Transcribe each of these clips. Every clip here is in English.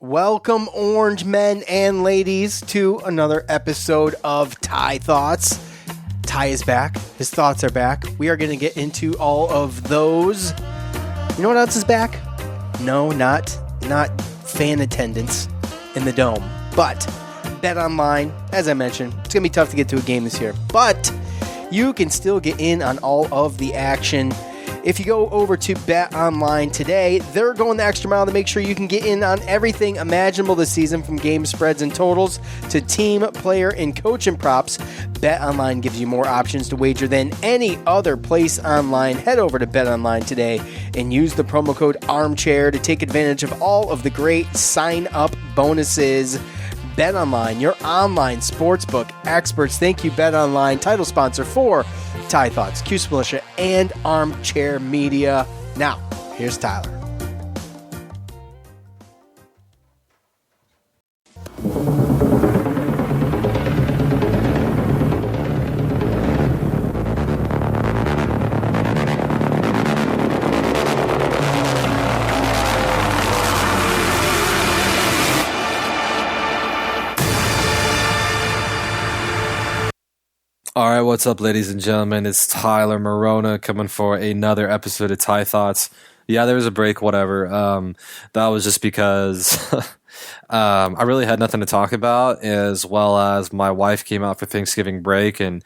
Welcome, orange men and ladies, to another episode of Ty Thoughts. Ty is back. His thoughts are back. We are going to get into all of those. You know what else is back? No, not fan attendance in the Dome, but Bet Online. As I mentioned, it's going to be tough to get to a game this year, but you can still get in on all of the action. If you go over to Bet Online today, they're going the extra mile to make sure you can get in on everything imaginable this season, from game spreads and totals to team, player, and coach and props. Bet Online gives you more options to wager than any other place online. Head over to Bet Online today and use the promo code ARMCHAIR to take advantage of all of the great sign-up bonuses. Bet Online, your online sportsbook experts. Thank you, Bet Online, title sponsor for Ty Thoughts, Q Militia, and Armchair Media. Now, here's Tyler. All right, what's up, ladies and gentlemen? It's Tyler Morona coming for another episode of Ty Thoughts. Yeah, there was a break, whatever. That was just because I really had nothing to talk about, as well as my wife came out for Thanksgiving break, and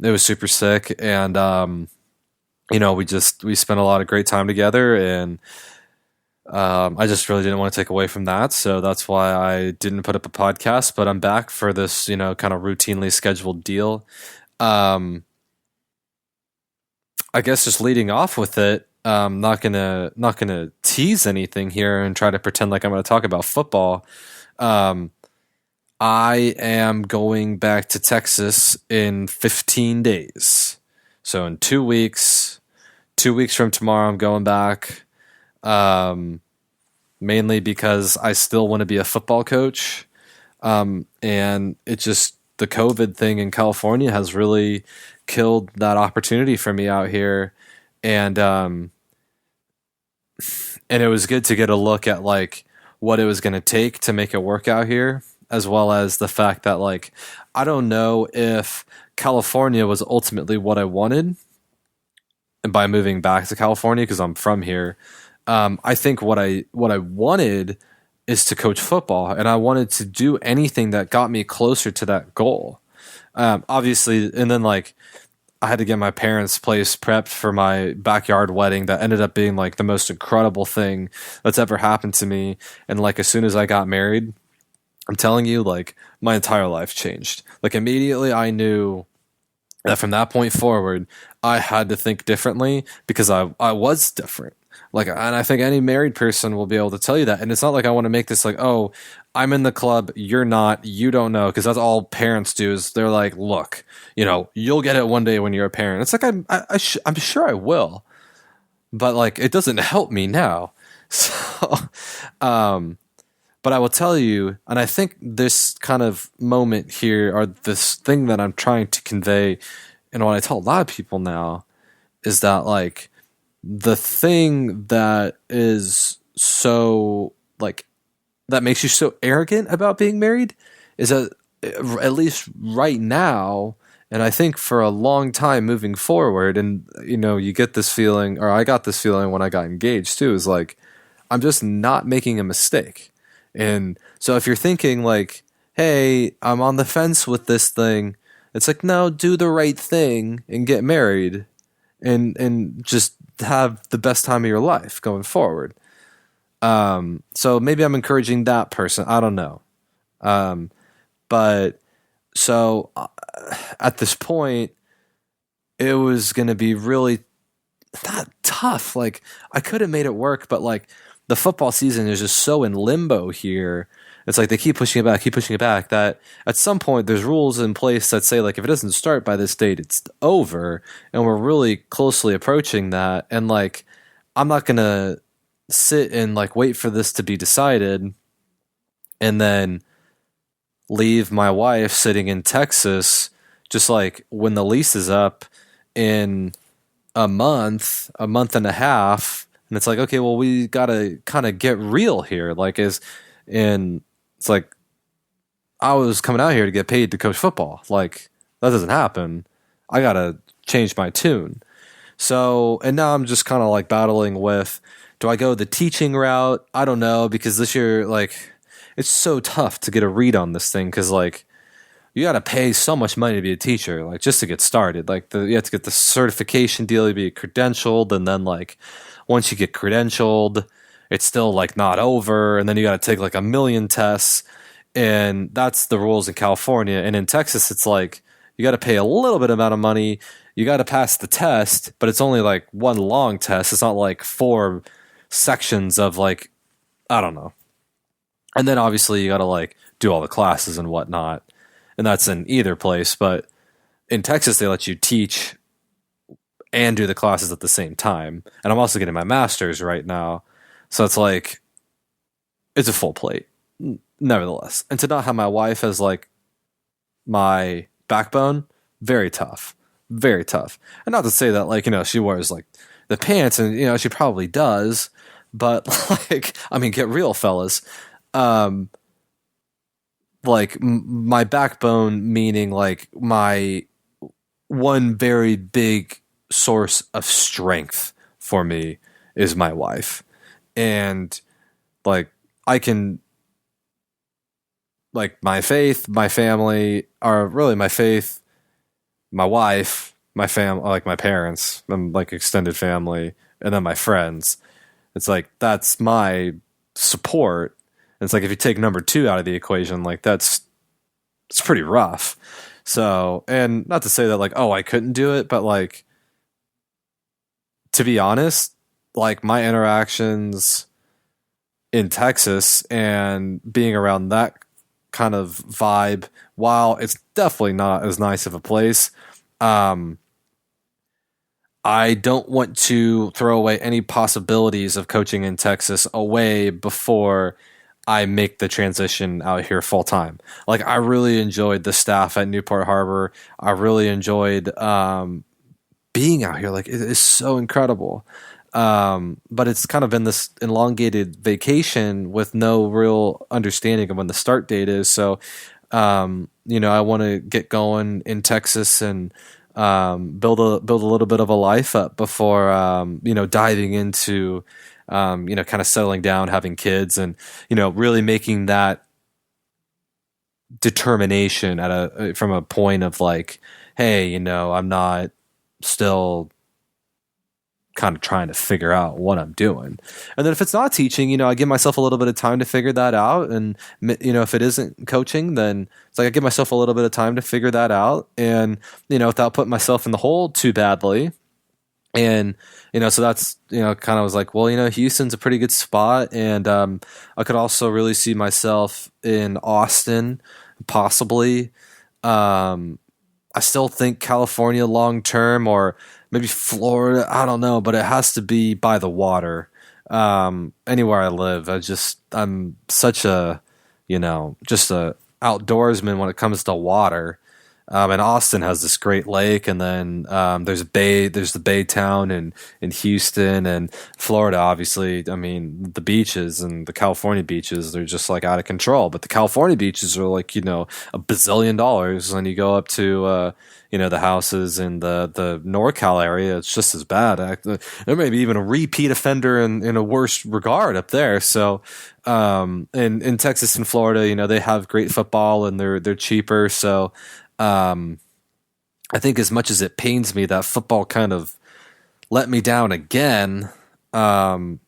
it was super sick. And we spent a lot of great time together, and I just really didn't want to take away from that, so that's why I didn't put up a podcast. But I'm back for this, kind of routinely scheduled deal. I guess just leading off with it, not gonna tease anything here and try to pretend like I'm gonna talk about football. I am going back to Texas in 15 days. So in 2 weeks, 2 weeks from tomorrow, I'm going back. Mainly because I still want to be a football coach. And it just, the COVID thing in California has really killed that opportunity for me out here. And it was good to get a look at like what it was going to take to make it work out here, as well as the fact that like, I don't know if California was ultimately what I wanted. And by moving back to California, because I'm from here, I think what I wanted is to coach football, and I wanted to do anything that got me closer to that goal. Obviously, and then like I had to get my parents' place prepped for my backyard wedding that ended up being like the most incredible thing that's ever happened to me. And like as soon as I got married, I'm telling you, like my entire life changed. Like immediately I knew that from that point forward, I had to think differently, because I was different. Like, and I think any married person will be able to tell you that. And it's not like I want to make this like, oh, I'm in the club, you're not, you don't know. Because that's all parents do, is they're like, look, you'll get it one day when you're a parent. It's like, I'm sure I will. But like, it doesn't help me now. So, but I will tell you, and I think this kind of moment here, or this thing that I'm trying to convey, and what I tell a lot of people now, is that like, the thing that is so like that makes you so arrogant about being married is that, at least right now, and I think for a long time moving forward, and you get this feeling, or I got this feeling when I got engaged too, is like I'm just not making a mistake. And so if you're thinking like, hey, I'm on the fence with this thing, it's like, no, do the right thing and get married and just have the best time of your life going forward. So maybe I'm encouraging that person. I don't know. But so at this point, it was going to be really not tough. Like I could have made it work, but like the football season is just so in limbo here. It's like they keep pushing it back, that at some point there's rules in place that say like if it doesn't start by this date, it's over. And we're really closely approaching that. And like I'm not going to sit and like wait for this to be decided and then leave my wife sitting in Texas just like when the lease is up in a month and a half. And it's like, okay, well, we got to kind of get real here. Like, is And it's like, I was coming out here to get paid to coach football. Like, that doesn't happen. I got to change my tune. So, and now I'm just kind of like battling with, do I go the teaching route? I don't know, because this year, like, it's so tough to get a read on this thing because, like, you got to pay so much money to be a teacher, like, just to get started. Like, you have to get the certification deal to be credentialed, and then, like, once you get credentialed, it's still, like, not over, and then you got to take, like, a million tests, and that's the rules in California. And in Texas, it's like, you got to pay a little bit amount of money, you got to pass the test, but it's only, like, one long test. It's not, like, 4 sections of, like, I don't know. And then, obviously, you got to, like, do all the classes and whatnot. And that's in either place, but in Texas, they let you teach and do the classes at the same time. And I'm also getting my master's right now. So it's like, it's a full plate, nevertheless. And to not have my wife as like my backbone, very tough. Very tough. And not to say that, like, you know, she wears like the pants, and, you know, she probably does. But, like, I mean, get real, fellas. Like, my backbone, meaning like my one very big source of strength for me is my wife. And like, I can, like, my faith, my family are really my faith, my wife, my like my parents, and like extended family, and then my friends. It's like, that's my support. It's like, if you take number 2 out of the equation, like, it's pretty rough. So, and not to say that, like, oh, I couldn't do it, but, like, to be honest, like, my interactions in Texas and being around that kind of vibe, while it's definitely not as nice of a place, I don't want to throw away any possibilities of coaching in Texas away before I make the transition out here full time. Like, I really enjoyed the staff at Newport Harbor. I really enjoyed being out here. Like, it is so incredible. But it's kind of been this elongated vacation with no real understanding of when the start date is. So, you know, I want to get going in Texas and build a little bit of a life up before you know, diving into you know, kind of settling down, having kids, and, you know, really making that determination from a point of like, hey, you know, I'm not still kind of trying to figure out what I'm doing. And then if it's not teaching, you know, I give myself a little bit of time to figure that out. And, you know, if it isn't coaching, then it's like I give myself a little bit of time to figure that out, and, you know, without putting myself in the hole too badly. And, you know, so that's, you know, kind of was like, well, you know, Houston's a pretty good spot. And I could also really see myself in Austin, possibly. I still think California long term, or maybe Florida. I don't know, but it has to be by the water. Anywhere I live, I'm such a, you know, just a outdoorsman when it comes to water. And Austin has this great lake, and then there's the Bay Town in Houston, and Florida, obviously. I mean, the beaches and the California beaches, they're just like out of control. But the California beaches are like, you know, $1 billion. And you go up to you know, the houses in the NorCal area, it's just as bad. There may be even a repeat offender in a worse regard up there. So in Texas and Florida, you know, they have great football, and they're cheaper. So I think, as much as it pains me that football kind of let me down again, and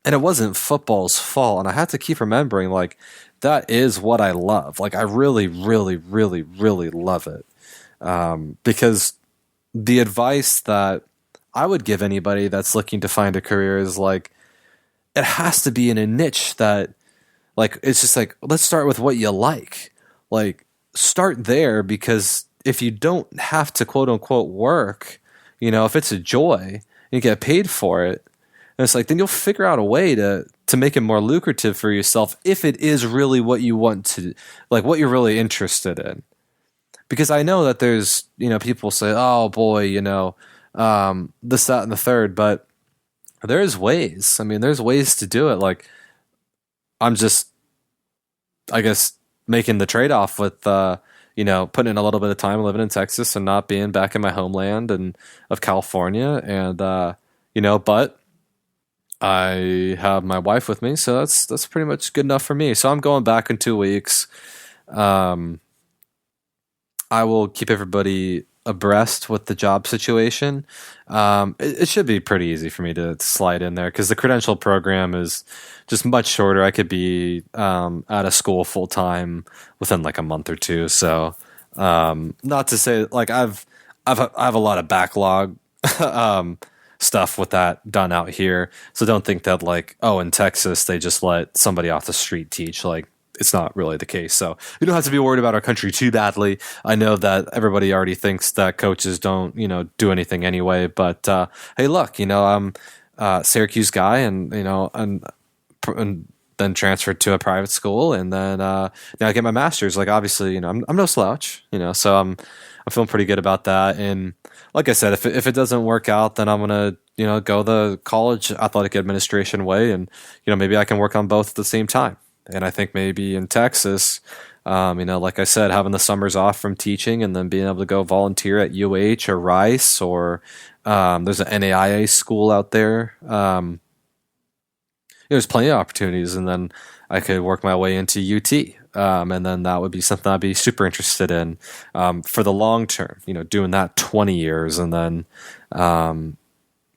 it wasn't football's fault, and I have to keep remembering, like, that is what I love. Like, I really, really, really, really love it. Because the advice that I would give anybody that's looking to find a career is, like, it has to be in a niche that, like, it's just like, let's start with what you like. Like, start there, because if you don't have to quote unquote work, you know, if it's a joy and you get paid for it, and it's like, then you'll figure out a way to make it more lucrative for yourself, if it is really what you want to, like, what you're really interested in. Because I know that there's, you know, people say, oh boy, you know, this, that, and the third, but there's ways. I mean, there's ways to do it. Like, I'm just I guess making the trade off with putting in a little bit of time living in Texas and not being back in my homeland and of California, and but I have my wife with me, so that's pretty much good enough for me. So I'm going back in 2 weeks. I will keep everybody abreast with the job situation. It should be pretty easy for me to slide in there because the credential program is just much shorter. I could be at a school full time within like a month or two. So not to say like I have a lot of backlog stuff with that done out here. So don't think that like, oh, in Texas they just let somebody off the street teach. Like, it's not really the case. So we don't have to be worried about our country too badly. I know that everybody already thinks that coaches don't, do anything anyway. But hey, look, I'm a Syracuse guy, and then transferred to a private school, and then now I get my master's. Like, obviously, I'm no slouch, so I'm feeling pretty good about that. And like I said, if it doesn't work out, then I'm gonna go the college athletic administration way, and maybe I can work on both at the same time. And I think maybe in Texas, like I said, having the summers off from teaching and then being able to go volunteer at UH or Rice, or there's an NAIA school out there. There's plenty of opportunities, and then I could work my way into UT. And then that would be something I'd be super interested in for the long term, doing that 20 years, and then,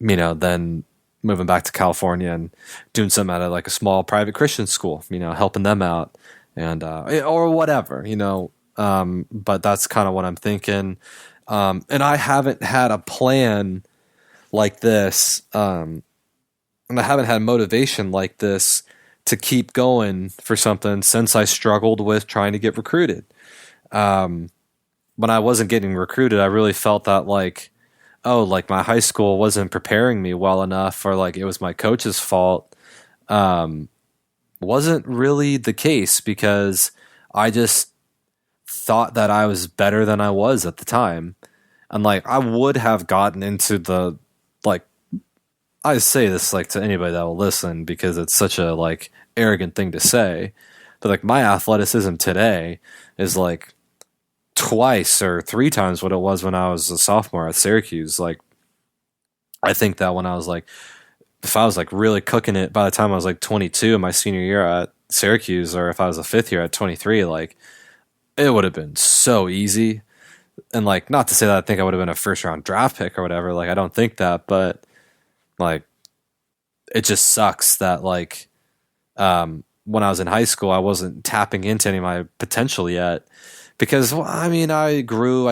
then moving back to California and doing something at like a small private Christian school, helping them out, and or whatever, but that's kind of what I'm thinking. And I haven't had a plan like this, and I haven't had motivation like this to keep going for something since I struggled with trying to get recruited. When I wasn't getting recruited, I really felt that like, oh, like my high school wasn't preparing me well enough, or like it was my coach's fault. Wasn't really the case, because I just thought that I was better than I was at the time. And like, I would have gotten into the, like, I say this like to anybody that will listen because it's such a like arrogant thing to say, but like my athleticism today is like twice or three times what it was when I was a sophomore at Syracuse. Like, I think that when I was like, if I was like really cooking it by the time I was like 22 in my senior year at Syracuse, or if I was a fifth year at 23, like it would have been so easy. And like, not to say that I think I would have been a first round draft pick or whatever. Like, I don't think that, but like, it just sucks that like, when I was in high school, I wasn't tapping into any of my potential yet. Because, well, I mean, I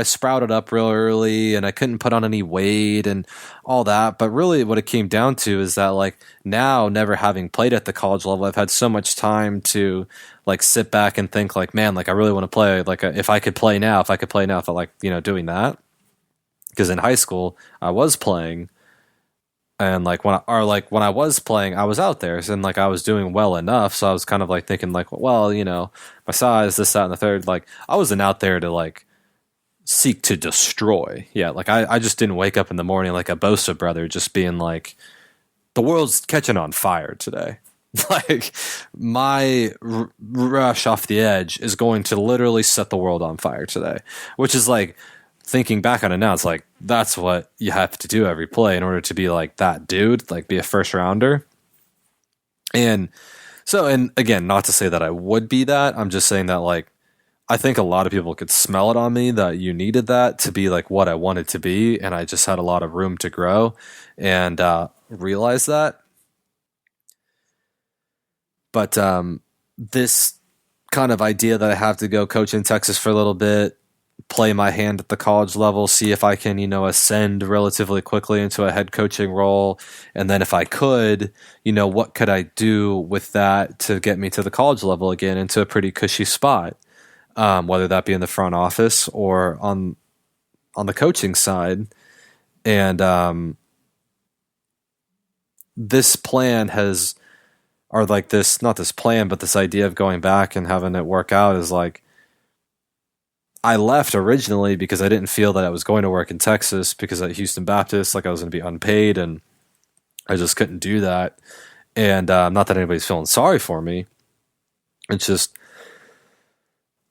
sprouted up real early, and I couldn't put on any weight and all that. But really what it came down to is that, like, now never having played at the college level, I've had so much time to, like, sit back and think, like, man, like, I really want to play. Like, if I could play now, I felt like, doing that. Because in high school, I was playing. And like when I was playing, I was out there, and like I was doing well enough, so I was kind of like thinking like, well, my size, this, that, and the third. Like, I wasn't out there to like seek to destroy. Yeah, like I just didn't wake up in the morning like a Bosa brother, just being like, the world's catching on fire today. Like, my rush off the edge is going to literally set the world on fire today, which is like, thinking back on it now, it's like, that's what you have to do every play in order to be like that dude, like be a first rounder. And so, and again, not to say that I would be that, I'm just saying that like, I think a lot of people could smell it on me that you needed that to be like what I wanted to be. And I just had a lot of room to grow and realize that. But this kind of idea that I have to go coach in Texas for a little bit, play my hand at the college level, see if I can, ascend relatively quickly into a head coaching role. And then if I could, what could I do with that to get me to the college level again, into a pretty cushy spot, whether that be in the front office or on the coaching side. And this plan has, or like this, not this plan, but this idea of going back and having it work out is like, I left originally because I didn't feel that I was going to work in Texas, because at Houston Baptist, like I was going to be unpaid, and I just couldn't do that. And not that anybody's feeling sorry for me. It's just,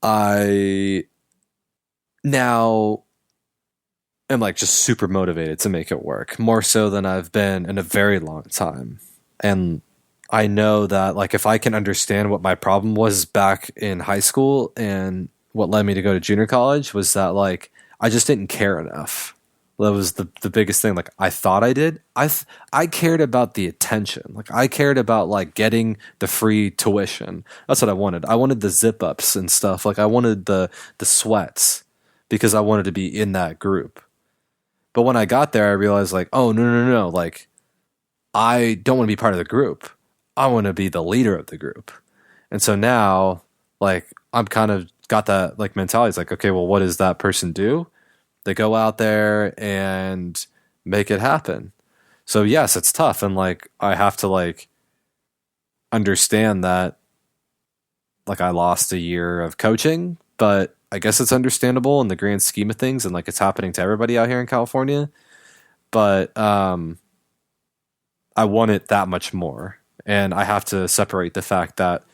I now am like just super motivated to make it work, more so than I've been in a very long time. And I know that like if I can understand what my problem was back in high school and what led me to go to junior college was that like I just didn't care enough. That was the biggest thing. Like I thought I did. I cared about the attention. Like I cared about like getting the free tuition. That's what I wanted. I wanted the zip ups and stuff. Like I wanted the sweats because I wanted to be in that group. But when I got there, I realized like, oh no. Like I don't want to be part of the group. I want to be the leader of the group. And so now like I'm kind of got that like mentality. It's like, okay, well, what does that person do? They go out there and make it happen. So yes, it's tough. And like, I have to like understand that like I lost a year of coaching, but I guess it's understandable in the grand scheme of things. And like, it's happening to everybody out here in California, but, I want it that much more. And I have to separate the fact that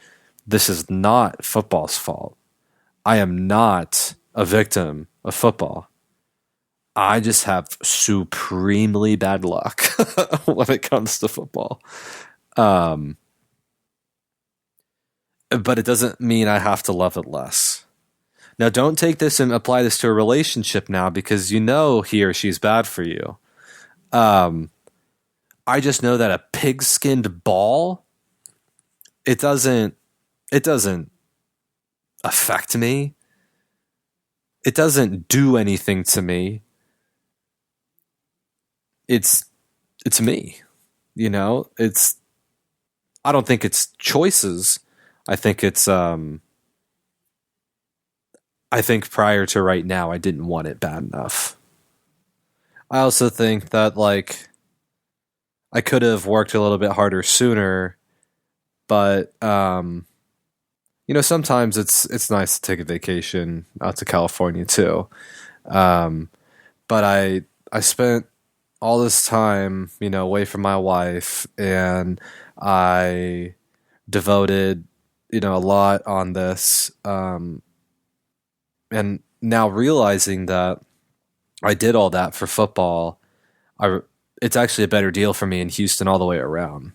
this is not football's fault. I am not a victim of football. I just have supremely bad luck when it comes to football. But it doesn't mean I have to love it less. Now, don't take this and apply this to a relationship now because you know he or she's bad for you. I just know that a pig-skinned ball, it doesn't affect me. It doesn't do anything to me. It's me, you know, I don't think it's choices. I think it's, I think prior to right now, I didn't want it bad enough. I also think that like, I could have worked a little bit harder sooner, but, you know, sometimes it's nice to take a vacation out to California too. But I spent all this time, you know, away from my wife, and I devoted, you know, a lot on this. And now realizing that I did all that for football, it's actually a better deal for me in Houston all the way around,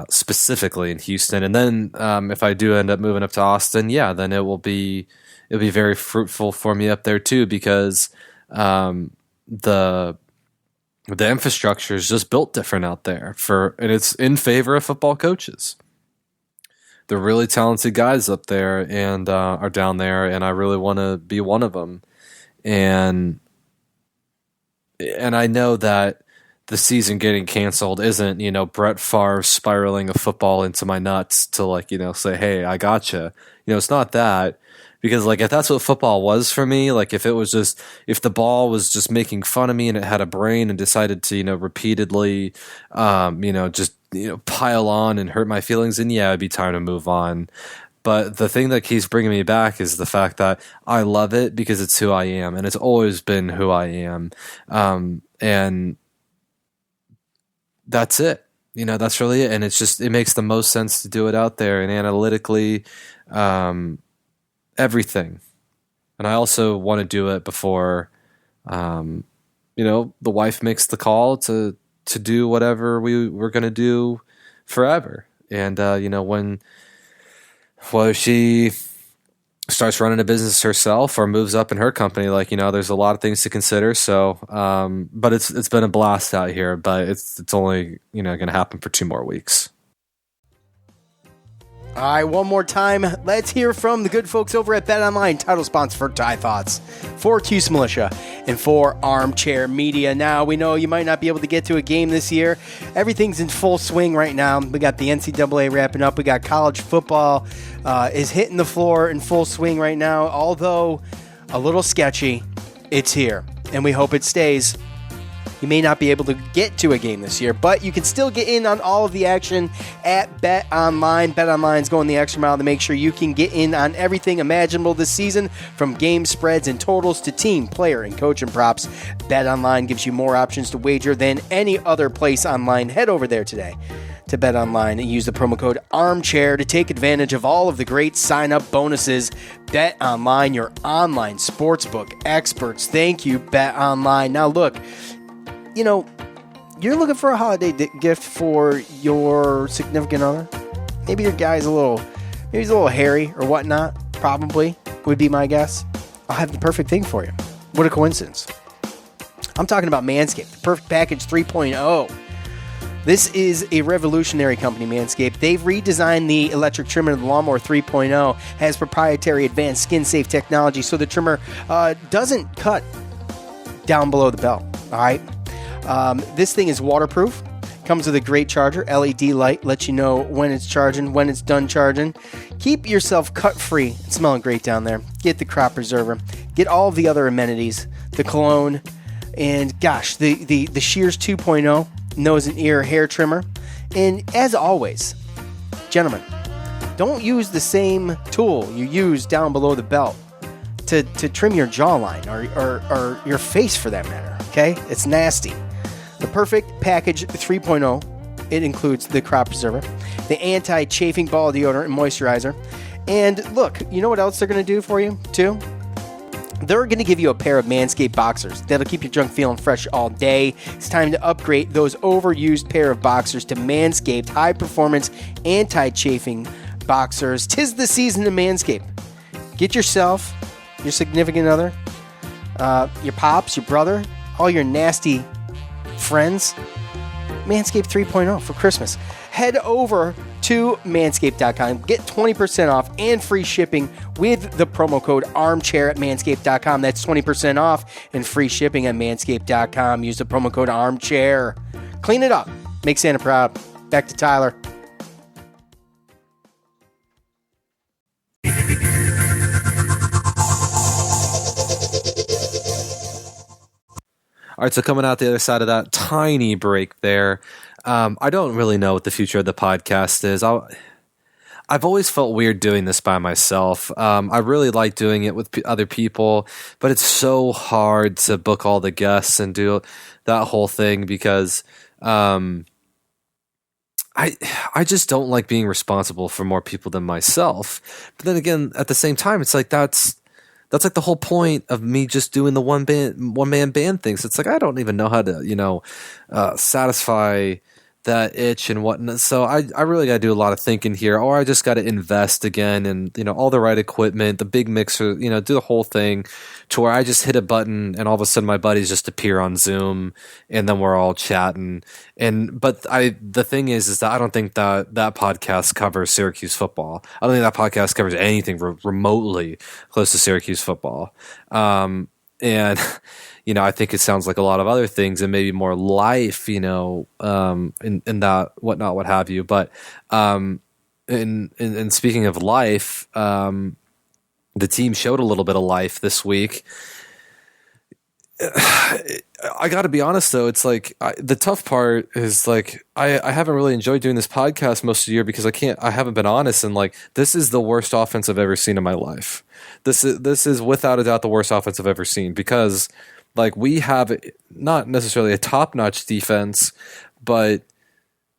specifically in Houston. And then if I do end up moving up to Austin, yeah, then it'll be very fruitful for me up there too, because the infrastructure is just built different out there and it's in favor of football coaches. They're really talented guys up there and are down there, and I really want to be one of them. And I know that the season getting canceled isn't, you know, Brett Favre spiraling a football into my nuts to like, you know, say, hey, I gotcha. You know, it's not that. Because like if that's what football was for me, like if the ball was just making fun of me and it had a brain and decided to, you know, repeatedly, you know, just, you know, pile on and hurt my feelings, then yeah, it'd be time to move on. But the thing that keeps bringing me back is the fact that I love it because it's who I am, and it's always been who I am. And that's it. You know, that's really it. And it makes the most sense to do it out there and analytically, everything. And I also want to do it before, you know, the wife makes the call to do whatever we're going to do forever. And, you know, whether she starts running a business herself or moves up in her company, like, you know, there's a lot of things to consider. So, but it's been a blast out here, but it's only, you know, going to happen for 2 more weeks. All right, one more time. Let's hear from the good folks over at BetOnline, title sponsor for Tie Thoughts, for Cuse Militia, and for Armchair Media. Now, we know you might not be able to get to a game this year. Everything's in full swing right now. We got the NCAA wrapping up. We got college football is hitting the floor in full swing right now. Although a little sketchy, it's here, and we hope it stays. You may not be able to get to a game this year, but you can still get in on all of the action at BetOnline. BetOnline's going the extra mile to make sure you can get in on everything imaginable this season, from game spreads and totals to team, player, and coach and props. BetOnline gives you more options to wager than any other place online. Head over there today to to Bet Online and use the promo code ARMCHAIR to take advantage of all of the great sign-up bonuses. Bet Online, your online sportsbook experts. Thank you, Bet Online. Now look, you're looking for a holiday gift for your significant other. Maybe your guy's maybe he's a little hairy or whatnot. Probably would be my guess. I'll have the perfect thing for you. What a coincidence. I'm talking about Manscaped, the Perfect Package 3.0. This is a revolutionary company, Manscaped. They've redesigned the electric trimmer of the Lawnmower 3.0, has proprietary advanced skin-safe technology, so the trimmer doesn't cut down below the belt, all right? This thing is waterproof, comes with a great charger, LED light, lets you know when it's charging, when it's done charging. Keep yourself cut-free and smelling great down there. Get the crop preserver. Get all of the other amenities, the cologne, and gosh, the Shears 2.0 nose and ear hair trimmer. And as always, gentlemen, don't use the same tool you use down below the belt to trim your jawline or your face for that matter, okay? It's nasty. The Perfect Package 3.0, it includes the crop preserver, the anti-chafing ball deodorant and moisturizer. And look, you know what else they're going to do for you, too? They're going to give you a pair of Manscaped boxers that'll keep your junk feeling fresh all day. It's time to upgrade those overused pair of boxers to Manscaped high-performance anti-chafing boxers. 'Tis the season to Manscaped. Get yourself, your significant other, your pops, your brother, all your nasty friends, Manscaped 3.0 for Christmas. Head over to manscaped.com. Get 20% off and free shipping with the promo code armchair at manscaped.com. That's 20% off and free shipping at manscaped.com. Use the promo code armchair. Clean it up. Make Santa proud. Back to Tyler. All right, so coming out the other side of that tiny break there, I don't really know what the future of the podcast is. I've always felt weird doing this by myself. I really like doing it with other people, but it's so hard to book all the guests and do that whole thing because I just don't like being responsible for more people than myself. But then again, at the same time, it's like that's like the whole point of me just doing the one man band thing. So it's like I don't even know how to, satisfy that itch and whatnot. So I really got to do a lot of thinking here, or I just got to invest again and, all the right equipment, the big mixer, do the whole thing to where I just hit a button and all of a sudden my buddies just appear on Zoom and then we're all chatting. But the thing is that I don't think that podcast covers Syracuse football. I don't think that podcast covers anything remotely close to Syracuse football. And I think it sounds like a lot of other things and maybe more life, in that whatnot, what have you. But in speaking of life, the team showed a little bit of life this week. I got to be honest, though. It's like the tough part is like I haven't really enjoyed doing this podcast most of the year because I haven't been honest, and like this is the worst offense I've ever seen in my life. This is without a doubt the worst offense I've ever seen because like we have not necessarily a top-notch defense, but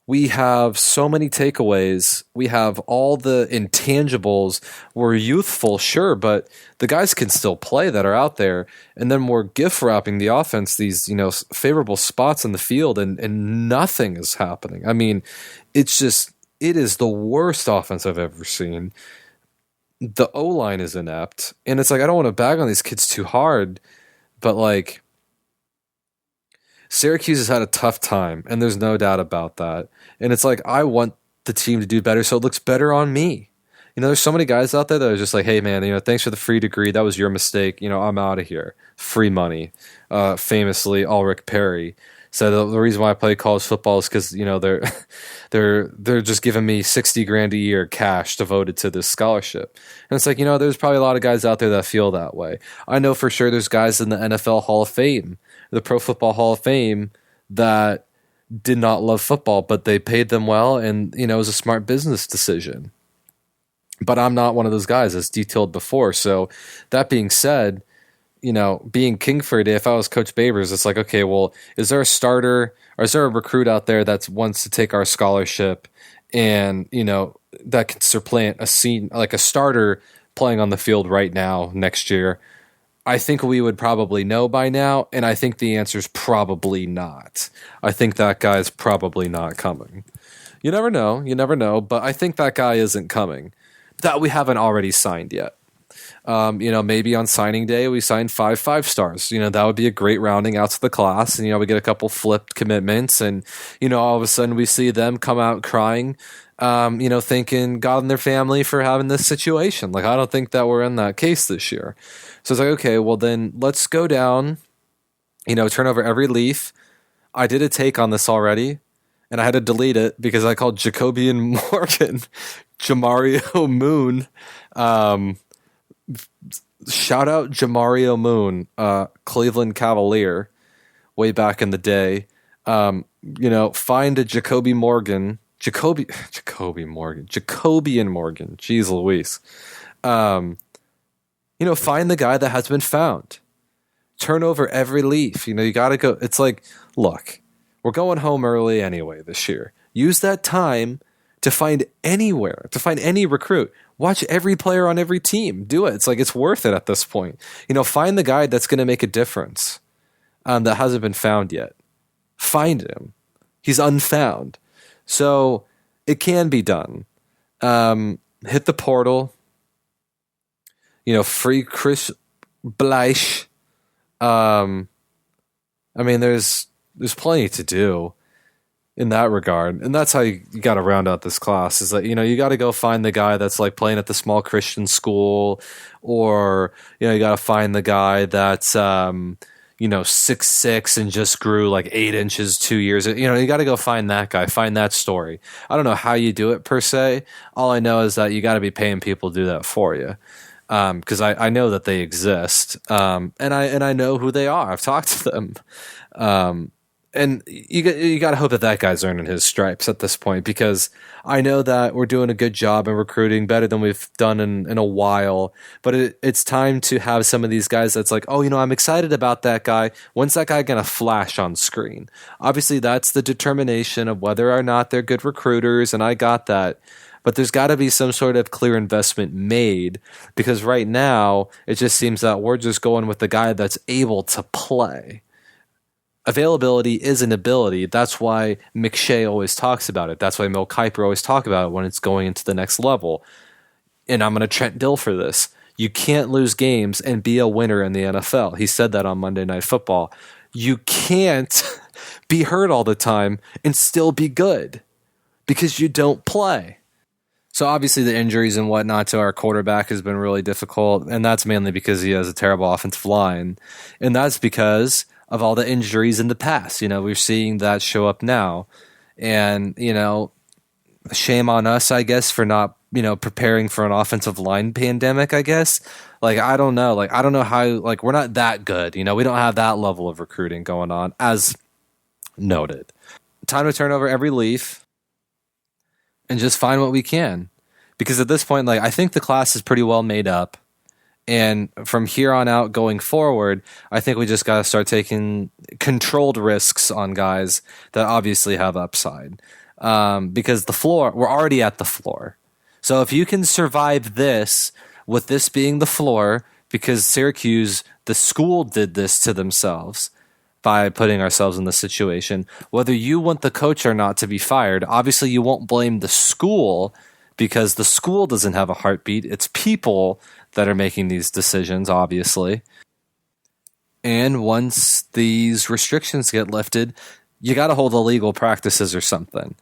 we have so many takeaways. We have all the intangibles. We're youthful, sure, but the guys can still play that are out there. And then we're gift wrapping the offense these, favorable spots in the field, and nothing is happening. I mean, it is the worst offense I've ever seen. The O-line is inept. And it's like, I don't want to bag on these kids too hard, but like, Syracuse has had a tough time, and there's no doubt about that. And it's like, I want the team to do better, so it looks better on me. There's so many guys out there that are just like, hey, man, thanks for the free degree. That was your mistake. I'm out of here. Free money. Famously, Ulrich Perry said the reason why I play college football is because, they're just giving me $60,000 a year cash devoted to this scholarship. And it's like, there's probably a lot of guys out there that feel that way. I know for sure there's guys in the NFL Hall of Fame, the Pro Football Hall of Fame, that did not love football, but they paid them well, and it was a smart business decision. But I'm not one of those guys, as detailed before. So that being said, being King for a day, if I was Coach Babers, it's like, okay, well, is there a starter or is there a recruit out there that wants to take our scholarship and, that can supplant a starter playing on the field right now next year? I think we would probably know by now, and I think the answer is probably not. I think that guy's probably not coming. You never know, but I think that guy isn't coming. That we haven't already signed yet. Maybe on signing day we sign 5 stars. That would be a great rounding out to the class, and we get a couple flipped commitments, and all of a sudden we see them come out crying, thanking God and their family for having this situation. Like, I don't think that we're in that case this year. So it's like, okay, well then let's go down, turn over every leaf. I did a take on this already, and I had to delete it because I called Jacobian Morgan Jamario Moon. Shout out Jamario Moon, Cleveland Cavalier, way back in the day. Find a Jacobian Morgan. Jacobian Morgan. Jeez Louise. Find the guy that has been found. Turn over every leaf. You got to go. It's like, look, we're going home early anyway this year. Use that time to find any recruit. Watch every player on every team. Do it. It's like, it's worth it at this point. Find the guy that's going to make a difference that hasn't been found yet. Find him. He's unfound. So it can be done. Hit the portal. Free Chris Bleich. There's plenty to do in that regard. And that's how you got to round out this class, is that, you got to go find the guy that's like playing at the small Christian school, or, you got to find the guy that's, 6'6" and just grew like 8 inches 2 years. You got to go find that guy, find that story. I don't know how you do it per se. All I know is that you got to be paying people to do that for you. Because I know that they exist, and I know who they are. I've talked to them, and you got to hope that guy's earning his stripes at this point, because I know that we're doing a good job in recruiting, better than we've done in a while. But it's time to have some of these guys that's like, oh, I'm excited about that guy. When's that guy gonna flash on screen? Obviously, that's the determination of whether or not they're good recruiters, and I got that. But there's got to be some sort of clear investment made, because right now it just seems that we're just going with the guy that's able to play. Availability is an ability. That's why McShay always talks about it. That's why Mel Kiper always talk about it when it's going into the next level. And I'm going to Trent Dill for this. You can't lose games and be a winner in the NFL. He said that on Monday Night Football. You can't be hurt all the time and still be good, because you don't play. So obviously the injuries and whatnot to our quarterback has been really difficult, and that's mainly because he has a terrible offensive line. And that's because of all the injuries in the past. We're seeing that show up now. And, shame on us, I guess, for not, preparing for an offensive line pandemic, I guess. Like, I don't know. Like, I don't know how, like, we're not that good. We don't have that level of recruiting going on, as noted. Time to turn over every leaf and just find what we can. Because at this point, like, I think the class is pretty well made up. And from here on out going forward, I think we just got to start taking controlled risks on guys that obviously have upside. Because the floor, we're already at the floor. So if you can survive this, with this being the floor, because Syracuse, the school, did this to themselves by putting ourselves in this situation, whether you want the coach or not to be fired, obviously you won't blame the school, because the school doesn't have a heartbeat. It's people that are making these decisions, obviously. And once these restrictions get lifted, you got to hold illegal practices or something.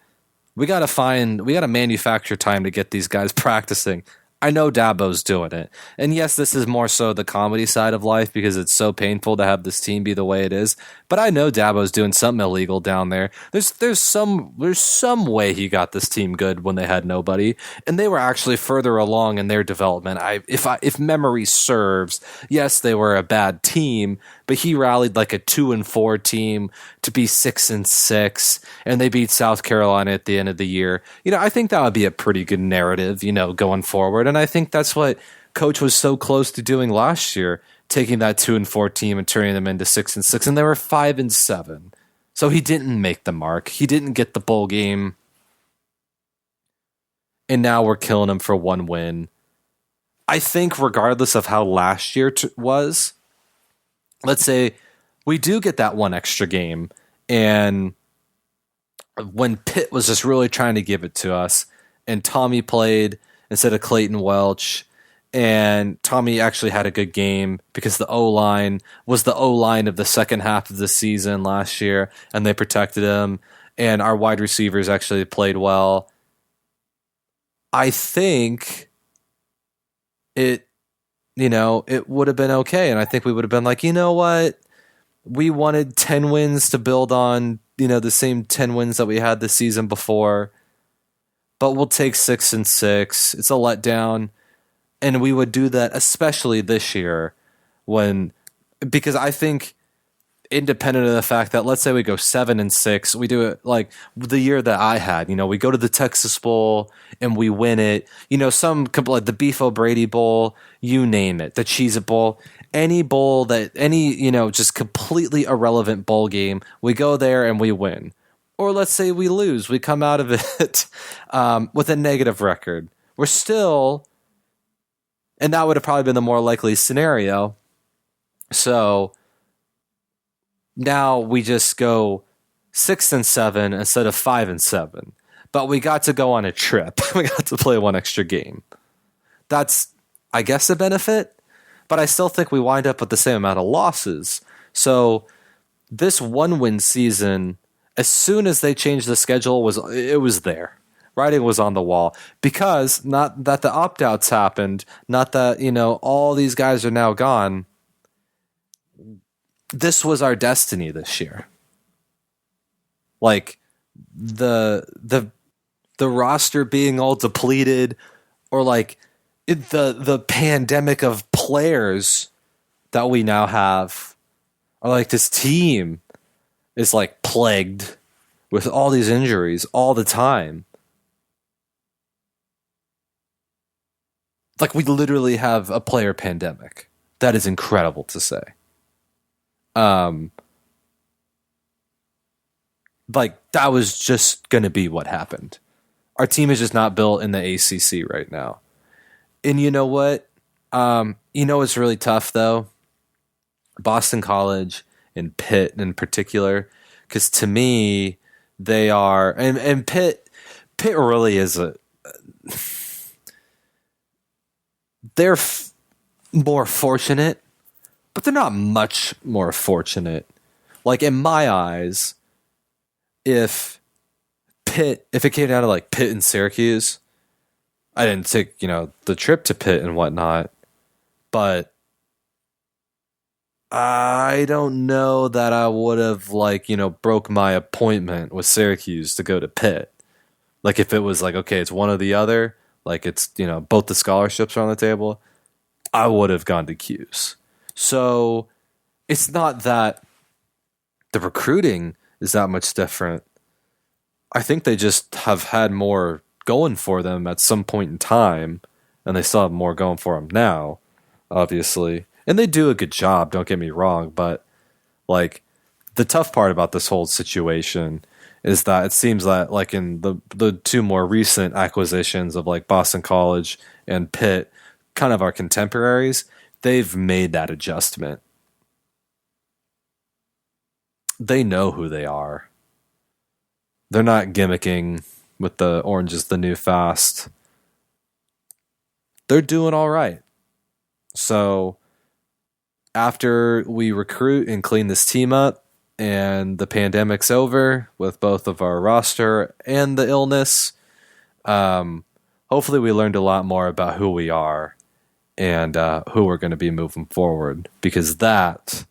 We got to manufacture time to get these guys practicing. I know Dabo's doing it. And yes, this is more so the comedy side of life, because it's so painful to have this team be the way it is. But I know Dabo's doing something illegal down there. There's some way he got this team good when they had nobody, and they were actually further along in their development. If memory serves, yes, they were a bad team, but he rallied like a 2-4 team to be 6-6, and they beat South Carolina at the end of the year. I think that would be a pretty good narrative, going forward. And I think that's what Coach was so close to doing last year. taking that 2-4 team and turning them into 6-6, and they were 5-7. So he didn't make the mark. He didn't get the bowl game. And now we're killing him for one win. I think regardless of how last year was, let's say we do get that one extra game, and when Pitt was just really trying to give it to us, and Tommy played instead of Clayton Welch, and Tommy actually had a good game because the O-line was the O-line of the second half of the season last year, and they protected him, and our wide receivers actually played well. I think it would have been okay, and I think we would have been like, you know what? We wanted 10 wins to build on, the same 10 wins that we had the season before, but we'll take 6-6. It's a letdown, and we would do that especially this year because I think, independent of the fact that, let's say we go 7-6, we do it like the year that I had. We go to the Texas Bowl and we win it. Some like the Beef O'Brady Bowl, you name it, the Cheez-It Bowl, any bowl just completely irrelevant bowl game. We go there and we win. Or let's say we lose, we come out of it with a negative record. We're still, and that would have probably been the more likely scenario. So now we just go 6-7 instead of 5-7, but we got to go on a trip. We got to play one extra game. That's, I guess, a benefit, but I still think we wind up with the same amount of losses. So this 1-win season, as soon as they changed the schedule, it was there. Writing was on the wall, because not that the opt-outs happened, not that, all these guys are now gone. This was our destiny this year. Like the roster being all depleted, or like the pandemic of players that we now have, or like this team is like plagued with all these injuries all the time. Like we literally have a player pandemic. That is incredible to say. Like that was just going to be what happened. Our team is just not built in the ACC right now. And you know what? It's really tough though. Boston College and Pitt in particular, because to me they are, and Pitt really is they're more fortunate, but they're not much more fortunate. Like in my eyes, if it came down to like Pitt and Syracuse, I didn't take, the trip to Pitt and whatnot, but I don't know that I would have broke my appointment with Syracuse to go to Pitt. Like if it was like, okay, it's one or the other, like it's, both the scholarships are on the table, I would have gone to Cuse. So it's not that the recruiting is that much different. I think they just have had more going for them at some point in time, and they still have more going for them now, obviously. And they do a good job, don't get me wrong, but like the tough part about this whole situation is that it seems that like in the two more recent acquisitions of like Boston College and Pitt, kind of our contemporaries, they've made that adjustment. They know who they are. They're not gimmicking with the orange is the new fast. They're doing all right. So after we recruit and clean this team up and the pandemic's over with both of our roster and the illness, hopefully we learned a lot more about who we are and who we're going to be moving forward, because that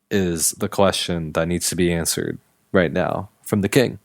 is the question that needs to be answered right now from the King.